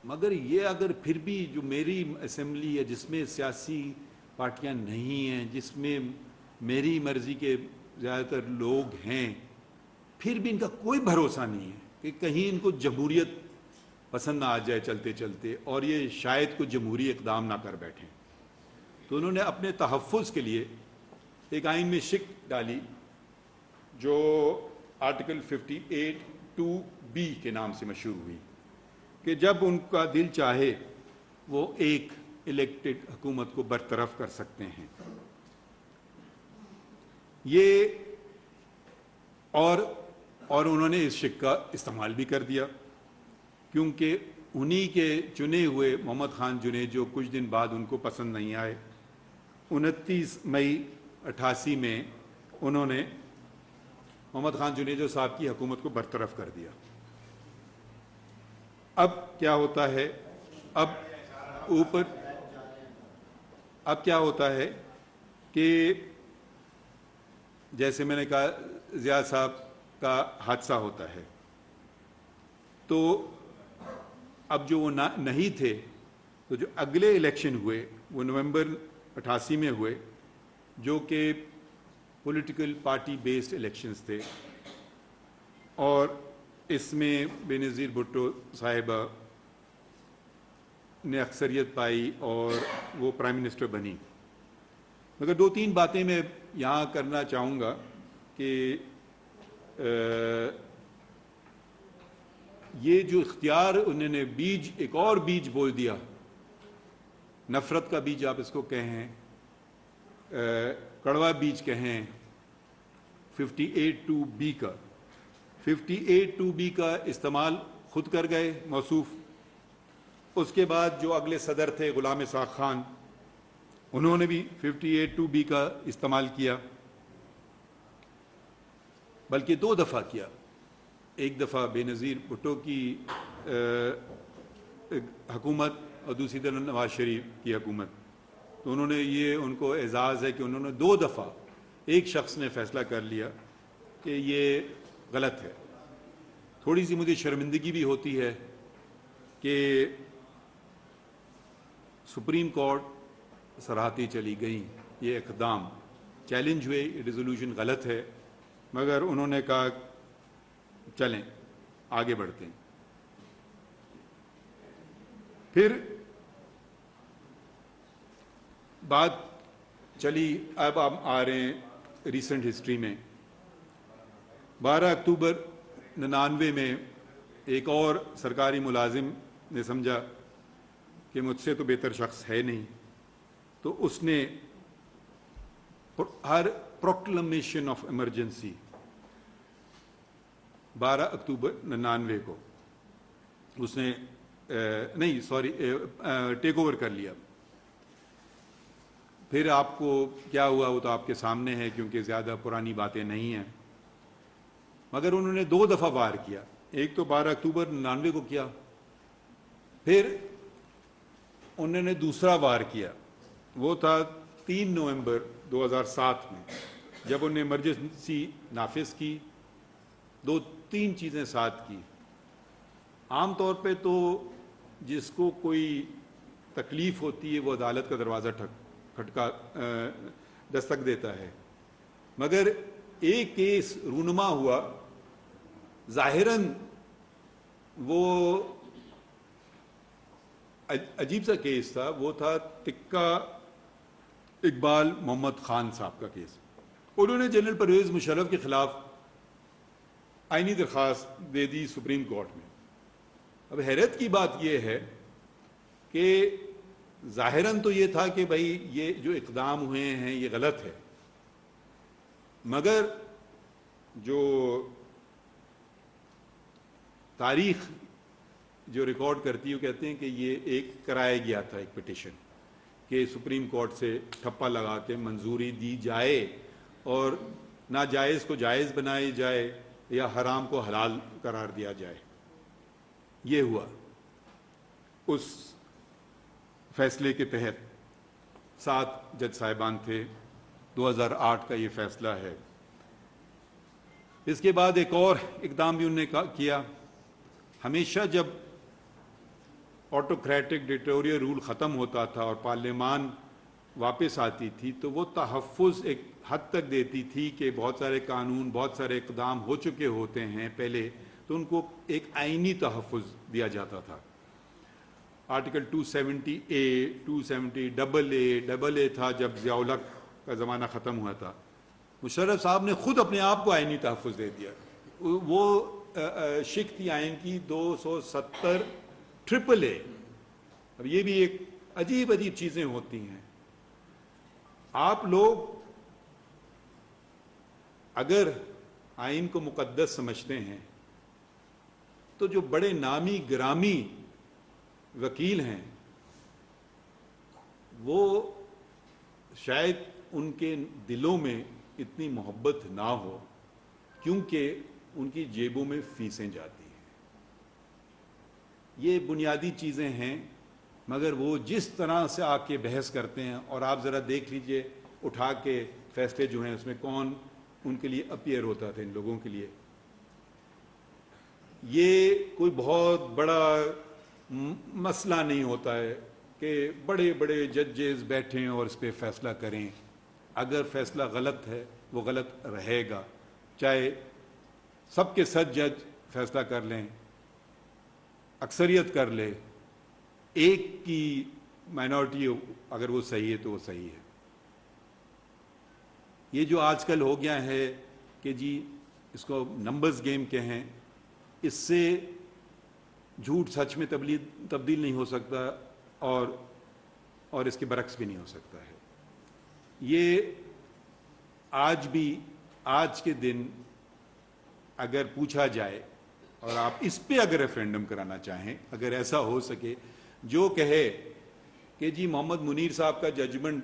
مگر یہ اگر پھر بھی جو میری اسمبلی ہے جس میں سیاسی پارٹیاں نہیں ہیں، جس میں میری مرضی کے زیادہ تر لوگ ہیں، پھر بھی ان کا کوئی بھروسہ نہیں ہے کہ کہیں ان کو جمہوریت پسند نہ آ جائے چلتے چلتے اور یہ شاید کوئی جمہوری اقدام نہ کر بیٹھیں. تو انہوں نے اپنے تحفظ کے لیے ایک آئین میں شک ڈالی جو آرٹیکل 58(2)B کے نام سے مشہور ہوئی کہ جب ان کا دل چاہے وہ ایک الیکٹڈ حکومت کو برطرف کر سکتے ہیں. یہ اور انہوں نے اس شک کا استعمال بھی کر دیا، کیونکہ انہی کے چنے ہوئے محمد خان جنید جو کچھ دن بعد ان کو پسند نہیں آئے، 29 مئی 88 میں انہوں نے محمد خان جنید صاحب کی حکومت کو برطرف کر دیا. اب کیا ہوتا ہے، اب کیا ہوتا ہے کہ جیسے میں نے کہا ضیاء صاحب کا حادثہ ہوتا ہے، تو اب جو وہ نہیں تھے، تو جو اگلے الیکشن ہوئے وہ نومبر 88 میں ہوئے، جو کہ پولیٹیکل پارٹی بیسڈ الیکشنز تھے، اور اس میں بے نظیر بھٹو صاحبہ نے اکثریت پائی اور وہ پرائم منسٹر بنی. مگر 2-3 باتیں میں یہاں کرنا چاہوں گا کہ یہ جو اختیار انہوں نے ایک اور بیج بول دیا، نفرت کا بیج آپ اس کو کہیں، کڑوا بیج کہیں، 58(2)B کا 58(2)B کا استعمال خود کر گئے موصوف. اس کے بعد جو اگلے صدر تھے غلام اسحاق خان، انہوں نے بھی 58(2)B کا استعمال کیا، بلکہ 2 دفعہ کیا. ایک دفعہ بے نظیر بھٹو کی حکومت اور دوسری طرف نواز شریف کی حکومت. تو انہوں نے یہ ان کو اعزاز ہے کہ انہوں نے 2 دفعہ ایک شخص نے فیصلہ کر لیا کہ یہ غلط ہے. تھوڑی سی مجھے شرمندگی بھی ہوتی ہے کہ سپریم کورٹ سراہتی چلی گئیں، یہ اقدام چیلنج ہوئے، ریزولوشن غلط ہے، مگر انہوں نے کہا چلیں آگے بڑھتے ہیں. پھر بات چلی، اب ہم آ رہے ہیں ریسنٹ ہسٹری میں. 12 اکتوبر 99 میں ایک اور سرکاری ملازم نے سمجھا کہ مجھ سے تو بہتر شخص ہے نہیں، تو اس نے ہر پروکلمیشن آف ایمرجنسی 12 اکتوبر 99 کو اس نے ٹیک اوور کر لیا. پھر آپ کو کیا ہوا وہ تو آپ کے سامنے ہے، کیونکہ زیادہ پرانی باتیں نہیں ہیں. مگر انہوں نے 2 دفعہ وار کیا. ایک تو 12 اکتوبر 99 کو کیا، پھر انہوں نے دوسرا وار کیا، وہ تھا 3 نومبر 2007 میں، جب انہوں نے ایمرجنسی نافذ کی. 2-3 چیزیں ساتھ کی. عام طور پہ تو جس کو کوئی تکلیف ہوتی ہے وہ عدالت کا دروازہ دستک دیتا ہے، مگر ایک کیس رونما ہوا، ظاہراً وہ عجیب سا کیس تھا. وہ تھا تکہ اقبال محمد خان صاحب کا کیس. انہوں نے جنرل پرویز مشرف کے خلاف آئینی درخواست دے دی سپریم کورٹ میں. اب حیرت کی بات یہ ہے کہ ظاہراً تو یہ تھا کہ بھائی یہ جو اقدام ہوئے ہیں یہ غلط ہے، مگر جو تاریخ جو ریکارڈ کرتی ہے وہ کہتے ہیں کہ یہ ایک کرایا گیا تھا ایک پٹیشن کہ سپریم کورٹ سے ٹھپا لگا کے منظوری دی جائے اور ناجائز کو جائز بنائی جائے یا حرام کو حلال قرار دیا جائے. یہ ہوا. اس فیصلے کے تحت 7 جج صاحبان تھے. 2008 کا یہ فیصلہ ہے. اس کے بعد ایک اور اقدام بھی انہوں نے کیا. ہمیشہ جب آٹوکریٹک ڈکٹیٹوریل رول ختم ہوتا تھا اور پارلیمان واپس آتی تھی تو وہ تحفظ ایک حد تک دیتی تھی کہ بہت سارے قانون بہت سارے اقدام ہو چکے ہوتے ہیں پہلے تو ان کو ایک آئینی تحفظ دیا جاتا تھا. آرٹیکل 270A 270AA تھا جب ضیاء الحق کا زمانہ ختم ہوا تھا. مشرف صاحب نے خود اپنے آپ کو آئینی تحفظ دے دیا. وہ شق تھی آئین کی 270 AAA. اب یہ بھی ایک عجیب عجیب چیزیں ہوتی ہیں. آپ لوگ اگر آئین کو مقدس سمجھتے ہیں تو جو بڑے نامی گرامی وکیل ہیں وہ شاید ان کے دلوں میں اتنی محبت نہ ہو کیونکہ ان کی جیبوں میں فیسیں جاتی ہیں. یہ بنیادی چیزیں ہیں مگر وہ جس طرح سے آ کے بحث کرتے ہیں اور آپ ذرا دیکھ لیجئے اٹھا کے فیصلے جو ہیں اس میں کون ان کے لیے اپیئر ہوتا تھا. ان لوگوں کے لیے یہ کوئی بہت بڑا مسئلہ نہیں ہوتا ہے کہ بڑے بڑے ججز بیٹھیں اور اس پہ فیصلہ کریں. اگر فیصلہ غلط ہے وہ غلط رہے گا چاہے سب کے 7 جج فیصلہ کر لیں اکثریت کر لے ایک کی مائنورٹی اگر وہ صحیح ہے تو وہ صحیح ہے. یہ جو آج کل ہو گیا ہے کہ جی اس کو نمبرز گیم کہیں اس سے جھوٹ سچ میں تبدیل نہیں ہو سکتا اور اس کے برعکس بھی نہیں ہو سکتا ہے. یہ آج بھی آج کے دن اگر پوچھا جائے اور آپ اس پہ اگر ریفرینڈم کرانا چاہیں اگر ایسا ہو سکے جو کہے کہ جی محمد منیر صاحب کا ججمنٹ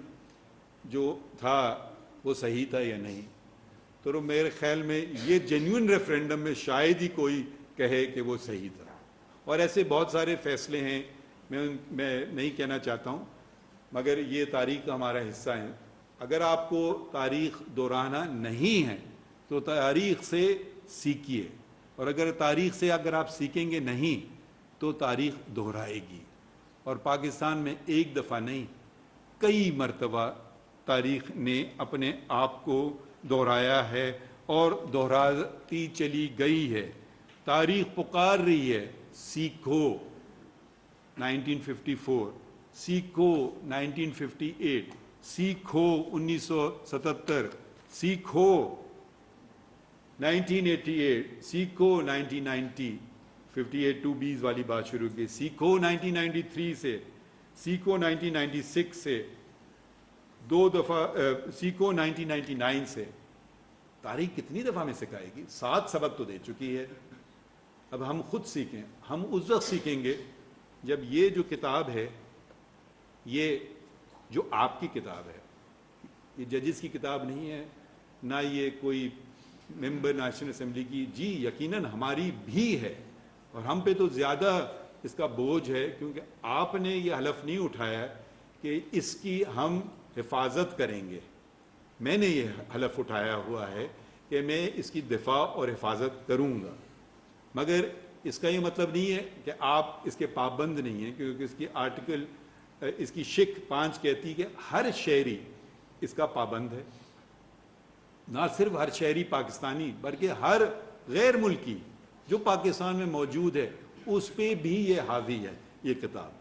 جو تھا وہ صحیح تھا یا نہیں تو میرے خیال میں یہ جینیون ریفرینڈم میں شاید ہی کوئی کہے کہ وہ صحیح تھا. اور ایسے بہت سارے فیصلے ہیں میں نہیں کہنا چاہتا ہوں مگر یہ تاریخ کا ہمارا حصہ ہے. اگر آپ کو تاریخ دہرانا نہیں ہے تو تاریخ سے سیکھیے اور اگر تاریخ سے اگر آپ سیکھیں گے نہیں تو تاریخ دہرائے گی. اور پاکستان میں ایک دفعہ نہیں کئی مرتبہ تاریخ نے اپنے آپ کو دہرایا ہے اور دہراتی چلی گئی ہے. تاریخ پکار رہی ہے سیکھو 1954 سیکھو 1958 سیکھو 1977 سیکھو 1988 سیکھو 1990 58 2Bs والی بات شروع کی سیکھو 1993 سے سیکھو 1996 سے 2 دفعہ سیکھو 1999 سے. تاریخ کتنی دفعہ میں سکھائے گی؟ 7 سبق تو دے چکی ہے. اب ہم خود سیکھیں. ہم اس وقت سیکھیں گے جب یہ جو کتاب ہے یہ جو آپ کی کتاب ہے یہ ججز کی کتاب نہیں ہے نہ یہ کوئی ممبر نیشنل اسمبلی کی. جی یقیناً ہماری بھی ہے اور ہم پہ تو زیادہ اس کا بوجھ ہے کیونکہ آپ نے یہ حلف نہیں اٹھایا کہ اس کی ہم حفاظت کریں گے. میں نے یہ حلف اٹھایا ہوا ہے کہ میں اس کی دفاع اور حفاظت کروں گا مگر اس کا یہ مطلب نہیں ہے کہ آپ اس کے پابند نہیں ہیں کیونکہ اس کی آرٹیکل اس کی شق 5 کہتی کہ ہر شہری اس کا پابند ہے. نہ صرف ہر شہری پاکستانی بلکہ ہر غیر ملکی جو پاکستان میں موجود ہے اس پہ بھی یہ حاوی ہے یہ کتاب.